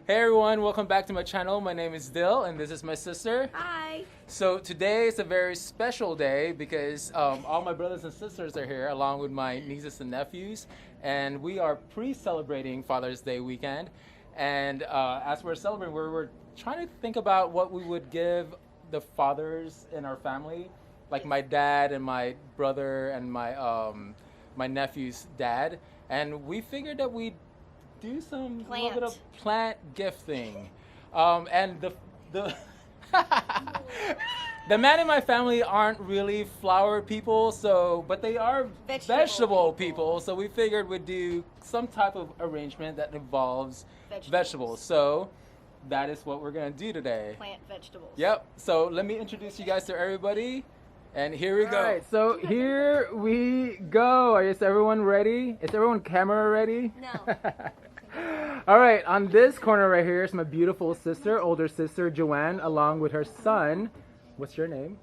Hey everyone, welcome back to my channel. My name is Dill and this is my sister. Hi. So today is a very special day because all my brothers and sisters are here along with my nieces and nephews, and we are pre-celebrating Father's Day weekend. And as we're celebrating, we're trying to think about what we would give the fathers in our family, like my dad and my brother and my nephew's dad. And we figured that we'd do some little bit of plant gifting, and the the men in my family aren't really flower people, but they are vegetable people. So we figured we'd do some type of arrangement that involves vegetables. So that is what we're gonna do today. Plant vegetables. Yep. So let me introduce you guys to everybody. And here we go. All right, so here we go. Is everyone ready? Is everyone camera ready? No. All right, on this corner right here is my beautiful sister, older sister, Joanne, along with her son. What's your name?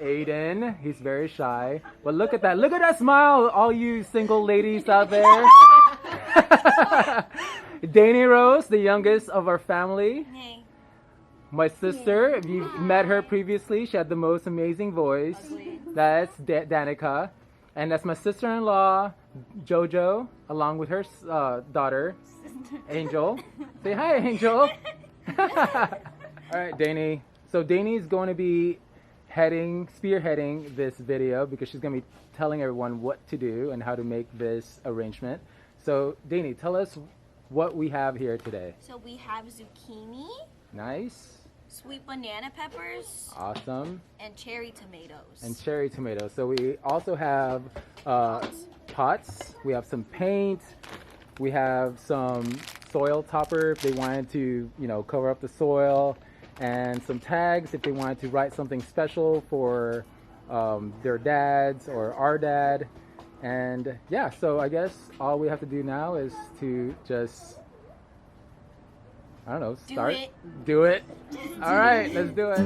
Aiden. He's very shy. But look at that. Look at that smile, all you single ladies out there. Danny Rose, the youngest of our family. Hey. My sister, if you've met her previously, she had the most amazing voice. That's Danica. And that's my sister-in-law, Jojo, along with her daughter, Angel. Say hi, Angel. All right, Danny. So Danny's going to be spearheading this video because she's going to be telling everyone what to do and how to make this arrangement. So Danny, tell us what we have here today. So we have zucchini. Nice. Sweet banana peppers. Awesome. And cherry tomatoes. So we also have pots. We have some paint. We have some soil topper if they wanted to, cover up the soil, and some tags if they wanted to write something special for their dads or our dad. And yeah, so I guess all we have to do now is to just, I don't know, start. Do it. All right, let's do it.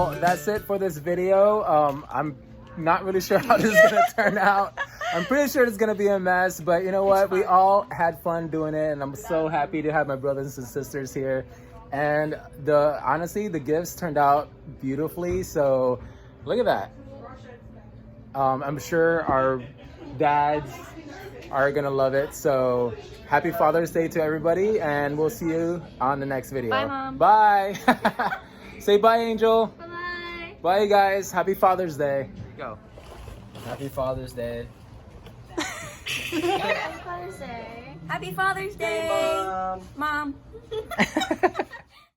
well, that's it for this video. I'm not really sure how this is gonna turn out. I'm pretty sure it's gonna be a mess, but you know what? We all had fun doing it, and I'm so happy to have my brothers and sisters here. And honestly, the gifts turned out beautifully. So look at that. I'm sure our dads are gonna love it. So happy Father's Day to everybody, and we'll see you on the next video. Bye, Mom. Bye. Say bye, Angel. Bye-bye. Bye, guys. Happy Father's Day. Go. Happy Father's Day. Happy Father's Day. Happy Father's Day. Mom.